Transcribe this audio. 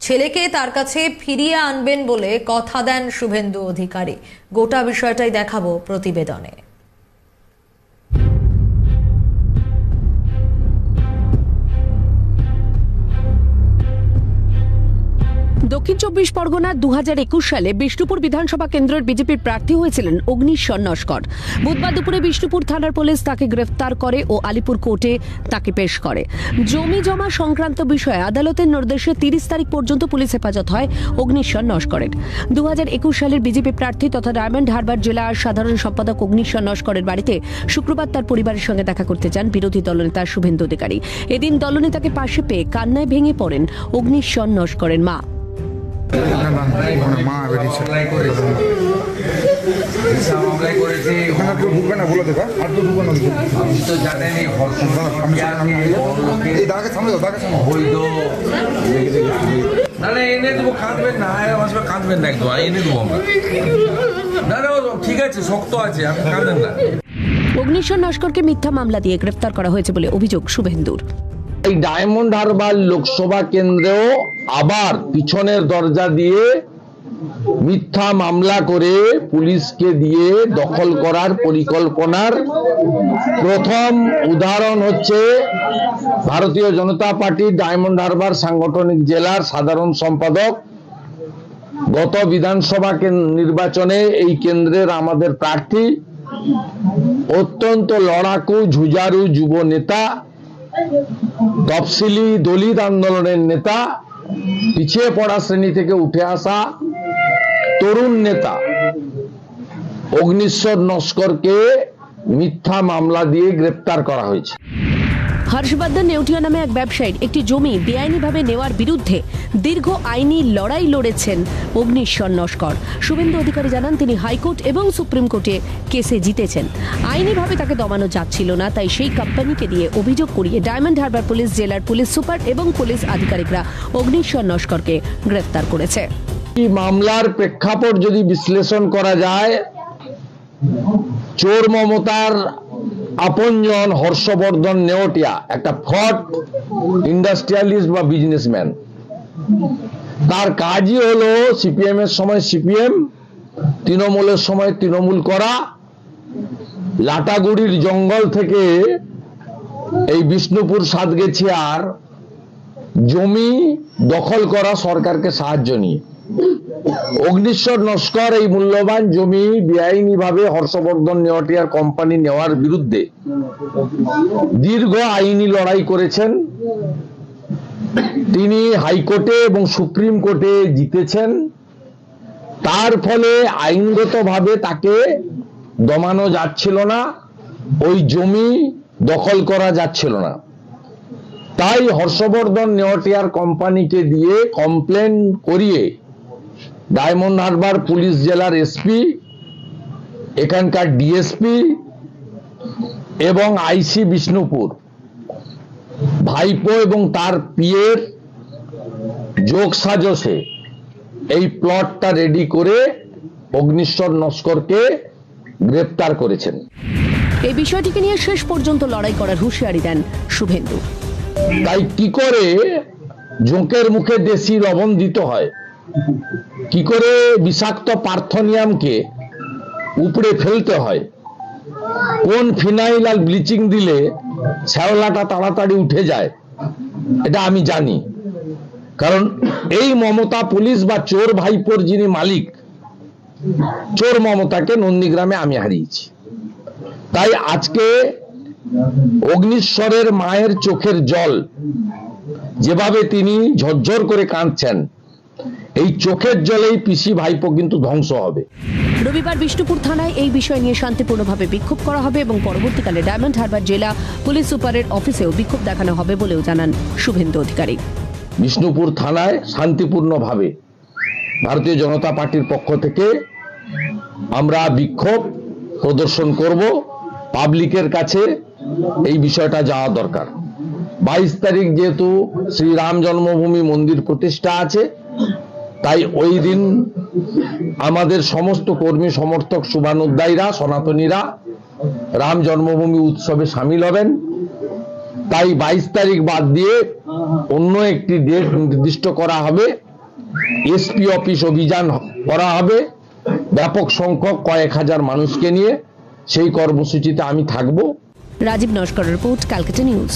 ছেলেকে তার কাছে ফিরিয়ে আনবেন বলে কথা দেন শুভেন্দু অধিকারী। গোটা বিষয়টাই দেখাবো প্রতিবেদনে। দক্ষিণ ২৪ পরগনা ২০২১ সালে বিষ্ণুপুর বিধানসভা কেন্দ্রের বিজেপির প্রার্থী হয়েছিলেন অগ্নিশ্বর নস্কর। বুধবার দুপুরে বিষ্ণুপুর থানার পুলিশ তাকে গ্রেফতার করে ও আলিপুর কোর্টে তাকে পেশ করে। জমি জমা সংক্রান্ত বিষয়ে আদালতের নির্দেশে ৩০ তারিখ পর্যন্ত পুলিশ হেফাজত হয় অগ্নিশ্বর নস্করের। ২০২১ সালের বিজেপি প্রার্থী তথা ডায়মন্ড হারবার জেলার সাধারণ সম্পাদক অগ্নিশ্বর নস্করের বাড়িতে শুক্রবার তার পরিবারের সঙ্গে দেখা করতে যান বিরোধী দলনেতা শুভেন্দু অধিকারী। এদিন দলনেতাকে পাশে পেয়ে কান্নায় ভেঙে পড়েন অগ্নিশ্বর নস্করের মা। ঠিক আছে, শক্ত আছে, আপনি কাঁদেন না। অগ্নিশ্বর নস্করকে মিথ্যা মামলা দিয়ে গ্রেফতার করা হয়েছে বলে অভিযোগ শুভেন্দুর। এই ডায়মন্ড হারবার লোকসভা কেন্দ্রেও আবার পিছনের দরজা দিয়ে মিথ্যা মামলা করে পুলিশকে দিয়ে দখল করার পরিকল্পনার প্রথম উদাহরণ হচ্ছে ভারতীয় জনতা পার্টির ডায়মন্ড হারবার সাংগঠনিক জেলার সাধারণ সম্পাদক। গত বিধানসভা নির্বাচনে এই কেন্দ্রের আমাদের প্রার্থী, অত্যন্ত লড়াকু ঝুঝারু যুব নেতা, তফসিলি দলিত আন্দোলনের নেতা, পিছিয়ে পড়া শ্রেণী থেকে উঠে আসা তরুণ নেতা অগ্নিশ্বর নস্করকে মিথ্যা মামলা দিয়ে গ্রেফতার করা হয়েছে। হর্ষবর্ধন নেউটিয়া নামে এক ব্যবসায়ীর একটি জমি বেআইনিভাবে নেওয়ার বিরুদ্ধে দীর্ঘ আইনি লড়াই লড়েছেন অগ্নিশ্বর নস্কর। শুভেন্দু অধিকারী জানান, তিনি হাইকোর্ট এবং সুপ্রিম কোর্টে কেসে জিতেছেন। আইনিভাবে তাকে দমানো যাচ্ছিল না, তাই সেই কোম্পানিকে দিয়ে অভিযোগ করিয়ে ডায়মন্ড হারবার পুলিশ জেলার পুলিশ সুপার এবং পুলিশ আধিকারিকরা অগ্নিশ্বর নস্করকে গ্রেফতার করেছে। এই মামলার প্রেক্ষাপট যদি বিশ্লেষণ করা যায়, চোর মমতার আপনজন হর্ষবর্ধন নেওটিয়া একটা ফ্রড ইন্ডাস্ট্রিয়ালিস্ট বা বিজনেসম্যান। তার কাজই হলো সিপিএম এর সময় সিপিএম, তৃণমূলের সময় তৃণমূল করা, লাটাগুড়ির জঙ্গল থেকে এই বিষ্ণুপুর সাতগেছিয়ার জমি দখল করা সরকারকে সাহায্য নিয়ে। অগ্নিশ্বর নস্কর এই মূল্যবান জমি বেআইনিভাবে হর্ষবর্ধন নেওয়াটিয়ার কোম্পানি নেওয়ার বিরুদ্ধে দীর্ঘ আইনি লড়াই করেছেন। তিনি হাইকোর্টে এবং সুপ্রিম কোর্টে জিতেছেন। তার ফলে আইনগতভাবে তাকে দমানো যাচ্ছিল না, ওই জমি দখল করা যাচ্ছিল না। তাই হর্ষবর্ধন নেওয়াটিয়ার কোম্পানিকে দিয়ে কমপ্লেন করিয়ে ডায়মন্ড হারবার পুলিশ জেলার এসপি, এখানকার ডিএসপি এবং আইসি বিষ্ণুপুর ভাইপো এবং তার পিয়ের যোগ সাজসে এই প্লটটা রেডি করে অগ্নিশ্বর নস্করকে গ্রেফতার করেছেন। এই বিষয়টিকে নিয়ে শেষ পর্যন্ত লড়াই করার হুঁশিয়ারি দেন শুভেন্দু। তাই কি করে জোঁকের মুখে দেশি লবণ দিতে হয়, কি করে বিষাক্ত পার্থনিয়ামকে উপড়ে ফেলতে হয়, কোন ফিনাইল আর ব্লিচিং দিলে শ্যাওলাটা তাড়াতাড়ি উঠে যায়, এটা আমি জানি। কারণ এই মমতা পুলিশ বা চোর ভাইপোর যিনি মালিক, চোর মমতাকে নন্দীগ্রামে আমি হারিয়েছি। তাই আজকে অগ্নিশ্বরের মায়ের চোখের জল যেভাবে তিনি ঝরঝর করে কাঁদছেন, এই চোখের জলেই পিসি ভাইপো কিন্তু ধ্বংস হবে। রবিবার বিষ্ণুপুর থানায় এই বিষয় নিয়ে শান্তিপূর্ণভাবে বিক্ষোভ করা হবে এবং পরবর্তীকালে ডায়মন্ড হারবার জেলা পুলিশ সুপারের অফিসেও বিক্ষোভ দেখানো হবে বলেও জানান শুভেন্দু অধিকারী। বিষ্ণুপুর থানায় শান্তিপূর্ণভাবে ভারতীয় জনতা পার্টির পক্ষ থেকে আমরা বিক্ষোভ প্রদর্শন করব। পাবলিকের কাছে এই বিষয়টা যাওয়া দরকার। 22 তারিখ যেহেতু শ্রীরাম জন্মভূমি মন্দির প্রতিষ্ঠা আছে, তাই ওই দিন আমাদের সমস্ত কর্মী সমর্থক শুভানুধ্যায়ীরা সনাতনীরা রাম জন্মভূমি উৎসবে সামিল হবেন। তাই 22 তারিখ বাদ দিয়ে অন্য একটি ডেট নির্দিষ্ট করা হবে এসপি অফিস অভিযান করা হবে ব্যাপক সংখ্যক কয়েক হাজার মানুষকে নিয়ে। সেই কর্মসূচিতে আমি থাকবো। Rajib Naskar report, Calcutta news.